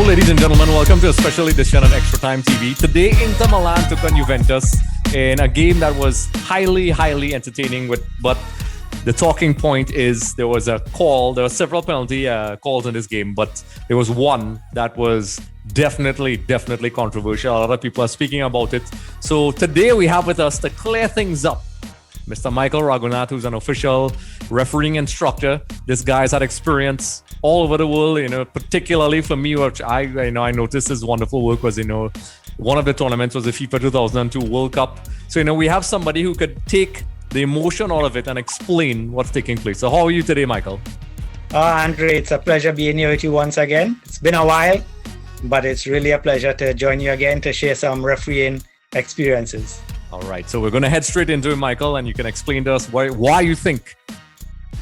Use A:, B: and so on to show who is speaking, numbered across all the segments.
A: Hello, ladies and gentlemen. Welcome to a special edition of Extra Time TV. Today, Inter Milan took on Juventus in a game that was highly entertaining. But the talking point is there was a call. There were several penalty calls in this game, but there was one that was definitely controversial. A lot of people are speaking about it. So today we have with us to clear things up Mr. Michael Ragoonath, who's an official refereeing instructor. This guy's had experience all over the world, particularly for me, which I noticed his wonderful work was, one of the tournaments was the FIFA 2002 World Cup. So, we have somebody who could take the emotion out of it and explain what's taking place. So how are you today, Michael?
B: Andre, it's a pleasure being here with you once again. It's been a while, but it's really a pleasure to join you again to share some refereeing experiences.
A: All right, so we're going to head straight into it, Michael, and you can explain to us why you think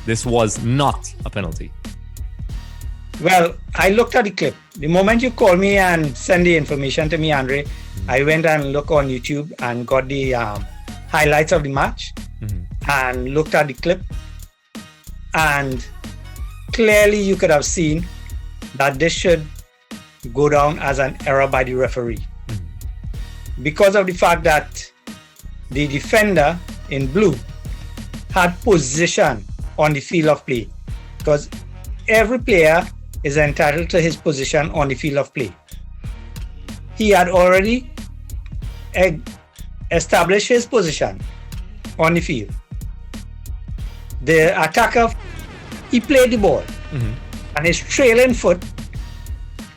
A: this was not a penalty.
B: Well, I looked at the clip. The moment you called me and sent the information to me, Andre, I went and looked on YouTube and got the highlights of the match and looked at the clip. And clearly you could have seen that this should go down as an error by the referee. Because of the fact that the defender in blue had position on the field of play, because every player is entitled to his position on the field of play. He had already established his position on the field. The attacker, he played the ball and his trailing foot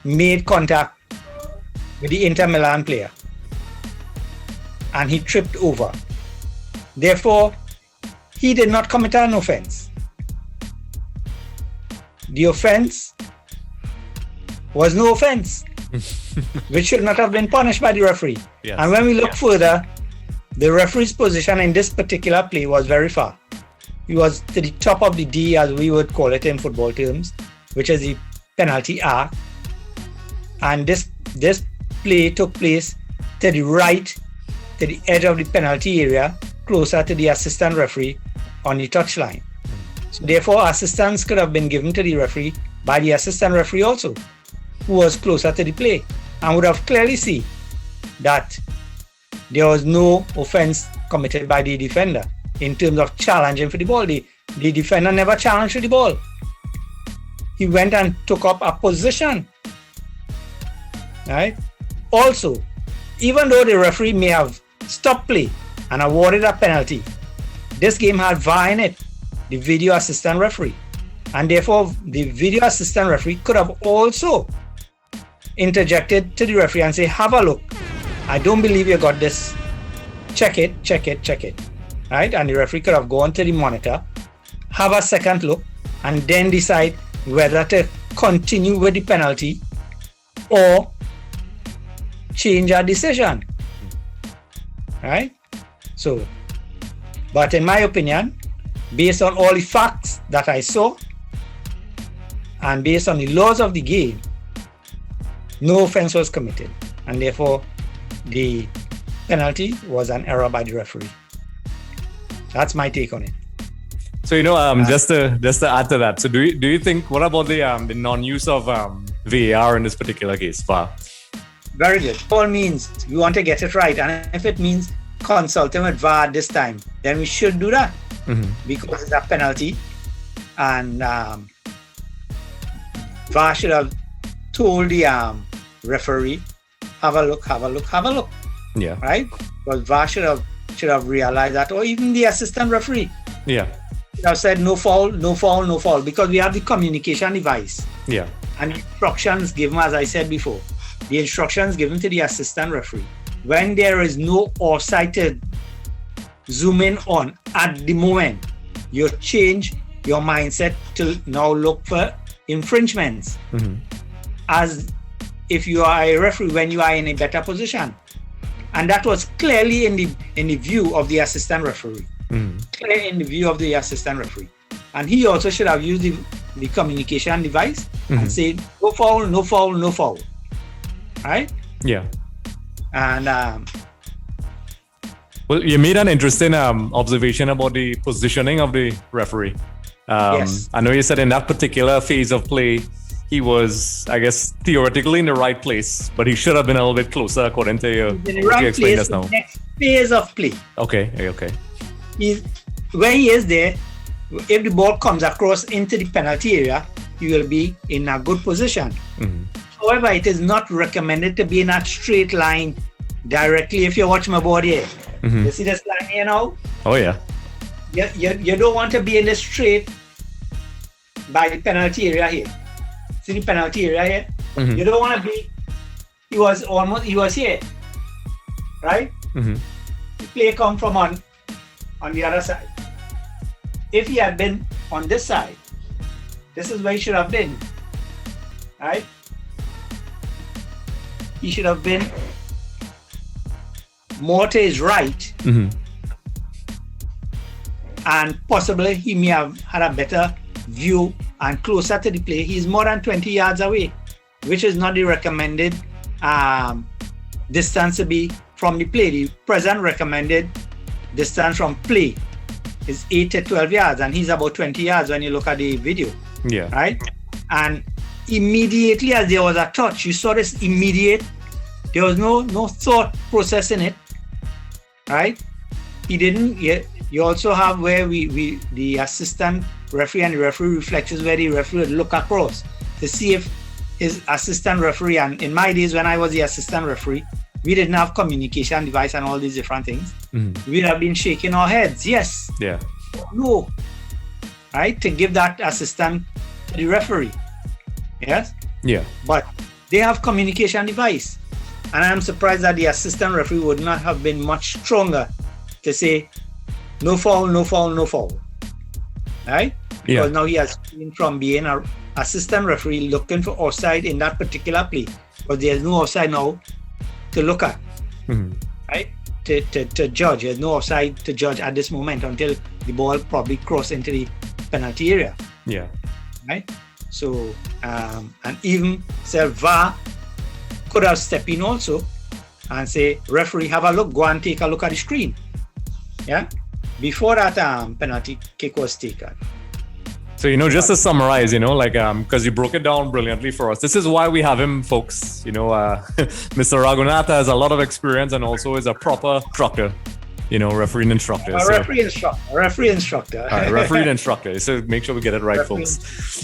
B: made contact with the Inter Milan player and he tripped over. Therefore, he did not commit an offense. The offense was no offense, which should not have been punished by the referee.
A: Yes.
B: And when we look further, the referee's position in this particular play was very far. He was to the top of the D, as we would call it in football terms, which is the penalty arc. And this play took place to the right, to the edge of the penalty area, closer to the assistant referee on the touchline. So therefore, assistance could have been given to the referee by the assistant referee also, who was closer to the play and would have clearly seen that there was no offense committed by the defender in terms of challenging for the ball. The defender never challenged for the ball. He went and took up a position. Right? Also, even though the referee may have stopped play and awarded a penalty, this game had VAR in it, the video assistant referee. And therefore, the video assistant referee could have also interjected to the referee and say, have a look. I don't believe you got this. Check it. Right? And the referee could have gone to the monitor, have a second look, and then decide whether to continue with the penalty or change our decision. Right? So, but in my opinion, based on all the facts that I saw and based on the laws of the game, no offense was committed, and therefore the penalty was an error by the referee. That's my take on it.
A: So just to add to that, so do you think, what about the non-use of VAR in this particular case? VAR?
B: Very good. All means we want to get it right, and if it means consulting with VAR this time, then we should do that because it's a penalty, and VAR should have told the referee, have a look.
A: Yeah.
B: Right? Because VAR should have realized that, or even the assistant referee.
A: Yeah.
B: Should have said no foul, because we have the communication device.
A: Yeah.
B: And instructions given, as I said before, the instructions given to the assistant referee. When there is no offside to zoom in on at the moment, you change your mindset to now look for infringements. As if you are a referee when you are in a better position. And that was clearly in the view of the assistant referee. Clear in the view of the assistant referee. And he also should have used the communication device and said, no foul. Right?
A: Yeah.
B: And
A: well, you made an interesting observation about the positioning of the referee.
B: Yes.
A: I know you said in that particular phase of play, he was, I guess, theoretically in the right place, but he should have been a little bit closer, according to you.
B: He's in the right place for the next phase of play.
A: Okay.
B: Where he is there, if the ball comes across into the penalty area, he will be in a good position.
A: Mm-hmm.
B: However, it is not recommended to be in that straight line directly. If you watch my board here,
A: Mm-hmm.
B: you see this line here now?
A: Oh, yeah.
B: You don't want to be in the straight by the penalty area here. See the penalty area here?
A: Mm-hmm.
B: You don't want to be, he was here, right?
A: Mm-hmm.
B: The play come from on the other side. If he had been on this side, this is where he should have been, right? He should have been more to his right,
A: Mm-hmm.
B: and possibly he may have had a better view and closer to the play. He's more than 20 yards away, which is not the recommended distance to be from the play. The present recommended distance from play is 8 to 12 yards, and he's about 20 yards when you look at the video.
A: Yeah.
B: Right? And immediately as there was a touch, you saw this immediate, there was no thought process in it. Right? He didn't. You also have where the assistant referee and the referee reflections, where the referee would look across to see if his assistant referee, and in my days when I was the assistant referee, we didn't have communication device and all these different things.
A: Mm-hmm.
B: We'd have been shaking our heads. Yes.
A: Yeah.
B: No. Right? To give that assistant to the referee. Yes?
A: Yeah.
B: But they have communication device. And I'm surprised that the assistant referee would not have been much stronger to say, no foul, no foul, no foul. Right? Because now he has been from being an assistant referee looking for offside in that particular play. But there's no offside now to look at.
A: Mm-hmm.
B: Right? To judge. There's no offside to judge at this moment until the ball probably cross into the penalty area.
A: Yeah.
B: Right? So, and even VAR could have stepped in also and say, referee, have a look, go and take a look at the screen. Yeah? Before that penalty kick was taken.
A: So, just to summarize, because you broke it down brilliantly for us. This is why we have him, folks. Mr. Ragoonath has a lot of experience and also is a proper instructor, referee and instructor.
B: Referee instructor.
A: All right, referee and instructor. So make sure we get it right, folks.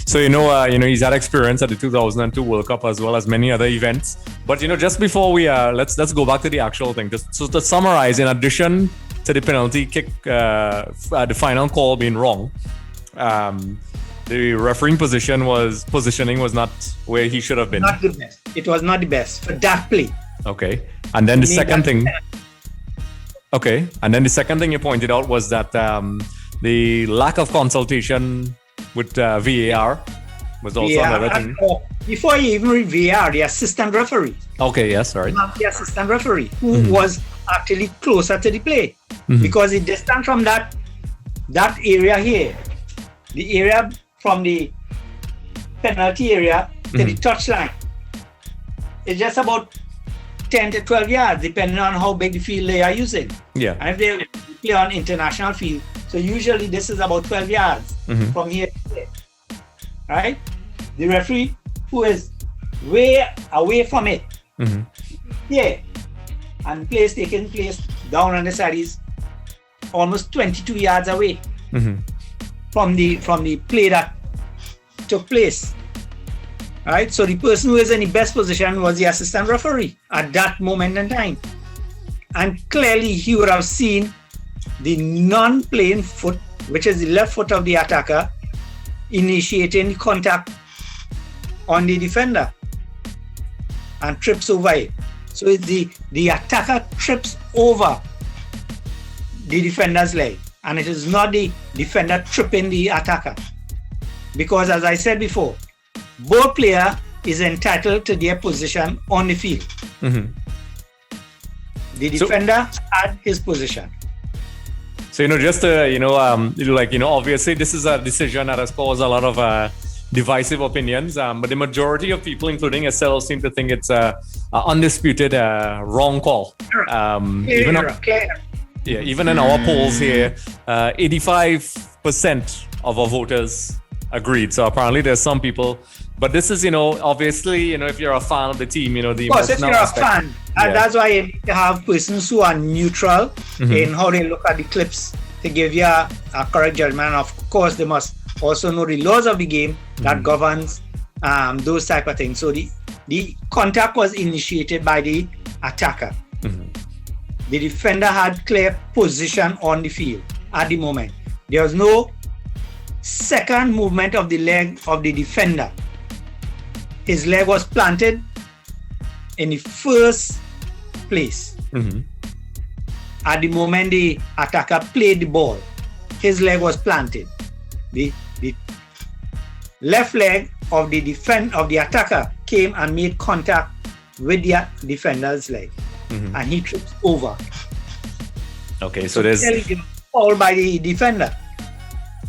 A: So, he's had experience at the 2002 World Cup as well as many other events. But, just before we, let's go back to the actual thing. So to summarize, in addition to the penalty kick, the final call being wrong, the refereeing positioning was not where he should have been.
B: Not the best. It was not the best for that play.
A: Okay. And then the second thing. Okay. And then the second thing you pointed out was that the lack of consultation with VAR was also another thing.
B: Before you even read VAR, the assistant referee.
A: Okay, yes, sorry.
B: The assistant referee who was actually closer to the play, because the distance from that area here, the area from the penalty area to the touchline, is just about 10 to 12 yards, depending on how big the field they are using.
A: Yeah.
B: And if they play on international field, so usually this is about 12 yards from here to there. Right? The referee, who is way away from it, here, and play is taking place down on the side, is almost 22 yards away from the play that took place. Right? So the person who is in the best position was the assistant referee at that moment in time. And clearly he would have seen the non-playing foot, which is the left foot of the attacker, initiating contact on the defender and trips over it. So it's the attacker trips over the defender's leg, and it is not the defender tripping the attacker. Because as I said before, both player is entitled to their position on the field. The defender had his position.
A: So, just obviously this is a decision that has caused a lot of divisive opinions, but the majority of people, including yourself, seem to think it's a undisputed wrong call. Even in our polls here, 85% of our voters Agreed. So apparently there's some people, but this is, obviously, if you're a fan of the team, the
B: Of course, if
A: emotional
B: you're a
A: aspect.
B: fan, and that's why you need to have persons who are neutral
A: Mm-hmm.
B: in how they look at the clips to give you a correct judgment. And of course, they must also know the laws of the game that governs those type of things. So the contact was initiated by the attacker. The defender had clear position on the field at the moment. There was no second movement of the leg of the defender. His leg was planted in the first place. At the moment the attacker played the ball, his leg was planted. The left leg of the attacker came and made contact with the defender's leg, and he trips over.
A: Okay, so there's
B: foul by the defender.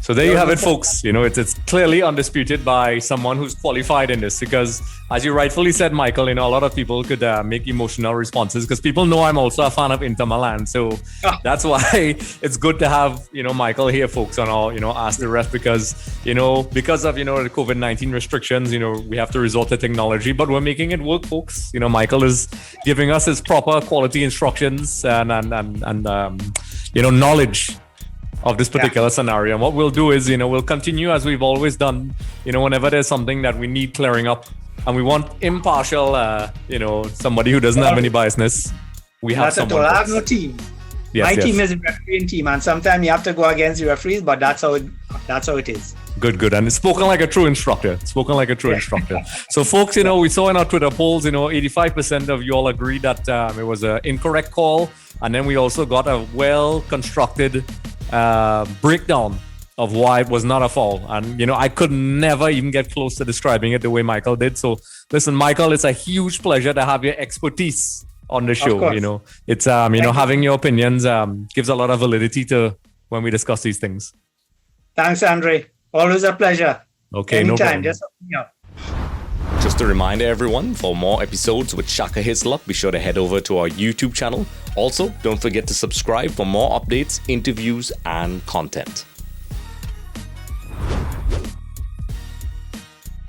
A: So there you have it, folks. It's clearly undisputed by someone who's qualified in this, because as you rightfully said, Michael, a lot of people could make emotional responses, because people know I'm also a fan of Inter Milan. So that's why it's good to have, Michael here, folks, on all, Ask the Ref, because of, the COVID-19 restrictions, we have to resort to technology, but we're making it work, folks. Michael is giving us his proper quality instructions and knowledge of this particular scenario. And what we'll do is, we'll continue as we've always done, whenever there's something that we need clearing up and we want impartial, somebody who doesn't have any biasness. We have someone.
B: I have no team. My team is a refereeing team, and sometimes you have to go against the referees, but that's how it is.
A: Good. And it's spoken like a true instructor. So folks, we saw in our Twitter polls, 85% of you all agreed that it was an incorrect call. And then we also got a well-constructed breakdown of why it was not a foul. And, I could never even get close to describing it the way Michael did. So listen, Michael, it's a huge pleasure to have your expertise on the show. It's, having your opinions gives a lot of validity to when we discuss these things.
B: Thanks, Andre. Always a pleasure.
A: Okay,
B: Anytime,
A: no problem.
B: just open me up.
C: Just a reminder, everyone, for more episodes with Shaka Hislop, be sure to head over to our YouTube channel. Also, don't forget to subscribe for more updates, interviews, and content.